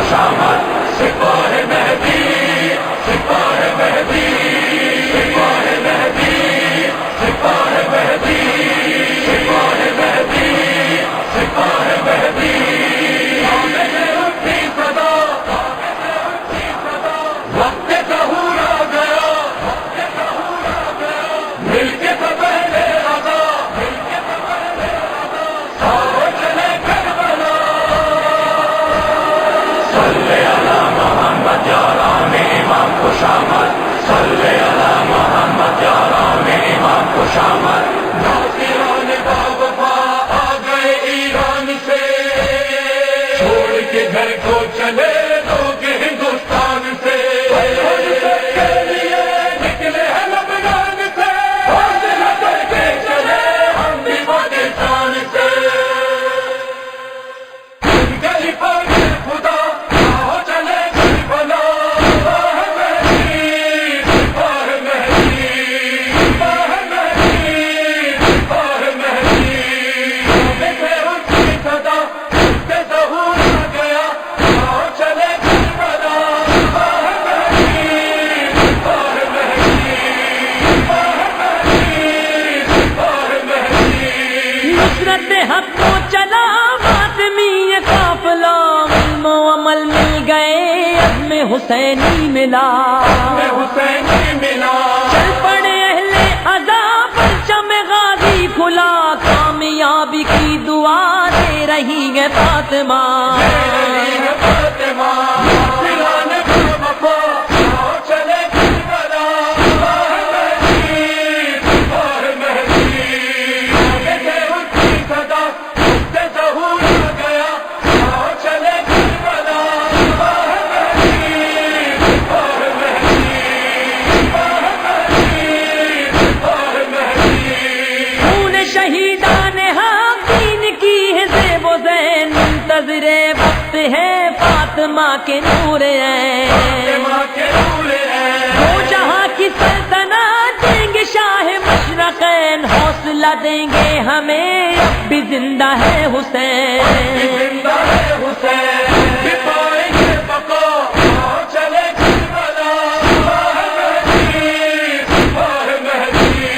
خوشامد سپاہ مہدی، سپاہ مہدی، سپاہ مہدی، سپاہ مہدی، سپاہ مہدی، سپاہ مہدی، کعبے سے اٹھی صدا، وقت ظہور آ گیا، مل کے سب اہل رضا، آؤ چلے کربلا، صلی علی محمد یاران امام خوشامد، صلی علی محمد یاران امام خوشامد، ناصران باوفا آ گئے ایران سے، چھوڑ کے گھر کو چلے لوگ ہندوستان سے، کے لیے نکلے ہیں لبنان سے، حوصلہ کر کے چلے ہم بھی پاکستان سے، گلی پر خدا آؤ چلے کربلا، سپاہ مہدی، سپاہ مہدی، سپاہ مہدی، سپاہ مہدی، کعبے سے اٹھی صدا، وقت ظہور آ گیا، آؤ چلے کربلا، سپاہ مہدی، سپاہ مہدی، سپاہ مہدی، سپاہ مہدی، نصرت حق کو چلا ماتمی قافلہ، علم و عمل مل گئے عزم حسینی ملا، میں حسینی ملا، چل پڑے اہل ادا پرچم غازی کھلا، کامیابی کی دعا دے رہی ہے فاطمہ، میری ہے فاطمہ، ناصران باوفا آؤ چلے کربلا، سپاہ مہدی، سپاہ مہدی، کعبے سے اٹھی صدا، وقت ظہور آ گیا، آؤ چلے کربلا، سپاہ مہدی، سپاہ مہدی، سپاہ مہدی، سپاہ مہدی، خون شہیدان حق دین کی ہے زیب و زین، منتظر وقت ہے فاطمہ کے نور عین، فاطمہ کے نور ہے، دو جہاں کی سلطنت دیں گے شاہ مشرقین، حوصلہ دیں گے ہمیں اب بھی زندہ ہے حسین، زندہ ہے حسین، سپاہی کے بقا، آؤ چلے کربلا، سپاہ مہدی، سپاہ مہدی،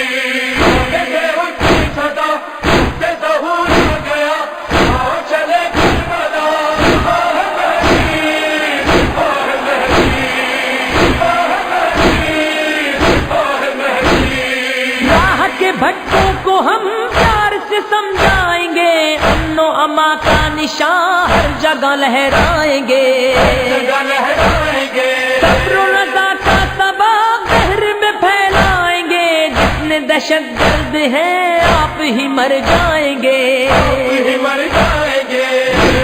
کعبے سے اٹھی صدا، وقت ظہور آ گیا، آؤ چلے کربلا، سپاہ مہدی، سپاہ مہدی، سپاہ مہدی، سپاہ مہدی، راہ کے بھٹکوں کو ہم پیار سے سمجھائیں گے، امن و اما کا نشان ہر جگہ لہرائیں گے، جگہ لہرائیں گے، صبر و رضا کا سبق بحر میں پھیلائیں گے، جتنے دہشت گرد ہیں آپ ہی مر جائیں گے، ہی مر جائیں گے،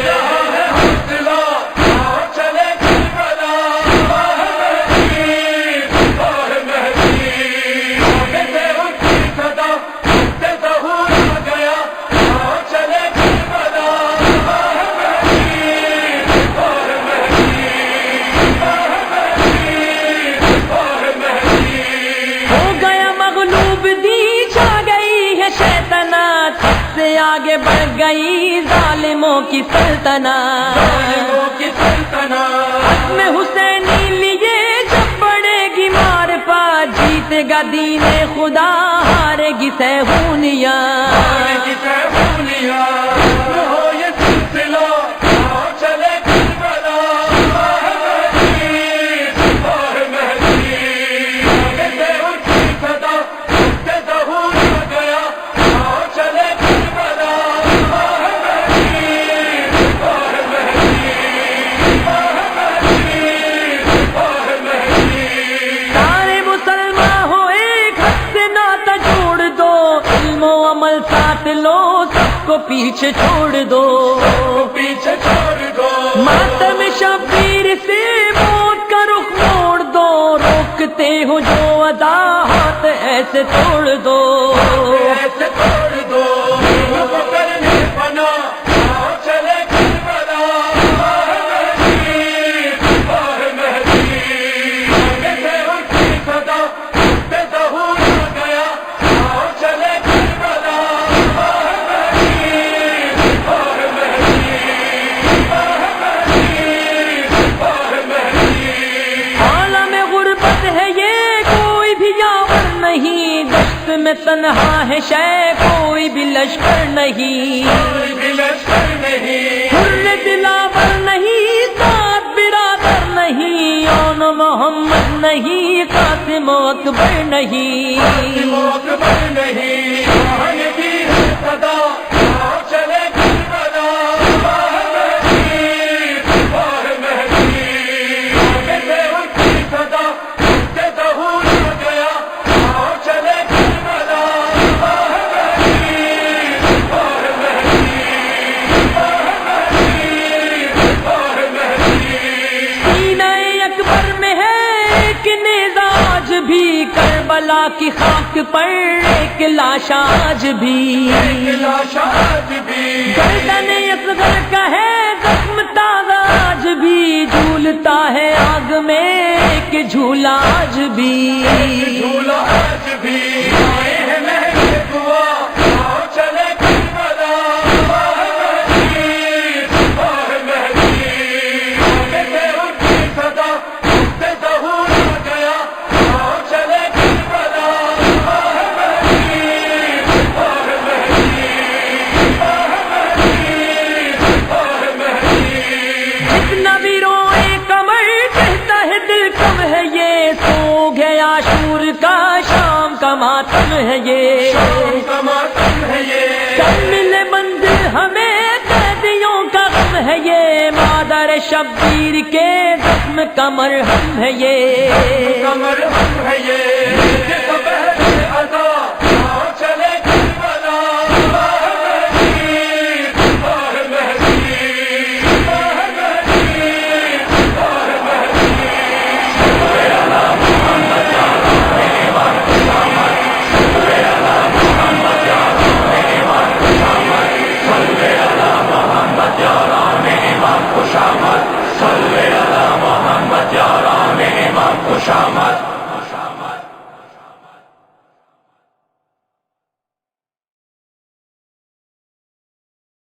یہاں ہے حوصلہ، آؤ چلے کربلا، سپاہ مہدی، سپاہ مہدی، کعبے سے اٹھی صدا، وقت ظہور آ گیا، آؤ چلے کربلا، سپاہ مہدی، سپاہ مہدی، سپاہ مہدی، سپاہ مہدی، ہو گیا مغلوب دی چھا گئی ہے شیطنت، حد سے آگے بڑھ گئی ظالموں کی سلطنت، ظالموں کی سلطنت، عزم حسینی لیے جب بڑھے گی مار پا، جیتے گا دین خدا ہارے گی سہونیاں، کی سہولیا، ہو یہ سلسلہ، آؤ چلے کربلا، سپاہ مہدی، سپاہ مہدی، کعبے سے اٹھی صدا، وقت ظہور آ گیا، آؤ چلے کربلا، سپاہ مہدی، سپاہ مہدی، سپاہ مہدی، سپاہ مہدی، سارے مسلمان ہو ایک حد سے ناتا جوڑ دو، علم و عمل ساتھ لو سب کو پیچھے چھوڑ دو، پیچھے چھوڑ دو، ماتم شبیر سے موت کا رخ موڑ دو، روکتے ہو جو ادا ہاتھ ایسے توڑ دو، ایسے توڑ دو، دل کو کرنے پنا، آؤ چلے کربلا، سپاہ مہدی، سپاہ مہدی، کعبے سے اٹھی صدا، وقت ظہور آ گیا، آؤ چلے کربلا، سپاہ مہدی، سپاہ مہدی، سپاہ مہدی، میں تنہا ہے شے کوئی بھی لشکر نہیں، کوئی بھی لشکر نہیں، حر دلاور نہیں، ساتھ برادر نہیں، اون محمد نہیں، قاسم و اکبر نہیں، قاسم و اکبر نہیں، آن کی ہے صدا آؤ چلے کربلا، باہ مہدی باہ مہدی، آگے سے ان کی صدا سے ظہور ہو گیا، آؤ چلے کربلا، باہ مہدی باہ مہدی باہ مہدی باہ مہدی۔ سینہ اکبر میں ہے ایک نیزہ آج بھی، کربلا کی خاک پر ایک لاش آج بھی، لاش آج بھی، گردن اصغر کا ہے زخم تازہ آج بھی، جھولتا ہے آگ میں ایک جھولا آج بھی، جھولا آج بھی، آئے ہیں مہر دعا آؤ چلے کربلا، باہ مہدی باہ مہدی، آگے سے ان کی صدا سے ظہور ہو گیا، آؤ چلے کربلا، باہ مہدی باہ مہدی باہ مہدی۔ جتنا بھی روئے کمر کہتا ہے دل کم ہے یہ، سو گیا شور کا شام کا ماتم ہے یہ، شام کا ماتم ہے یہ، کب ملے منزل ہمیں قیدیوں کا غم ہے یہ، مادر شبیر کے زخم کا مرہم ہے یہ، کمر ہم ہے یہ، بہر ادا آؤ چلے کربلا، باہ مہدی باہ مہدی باہ مہدی باہ مہدی۔ خوش آمد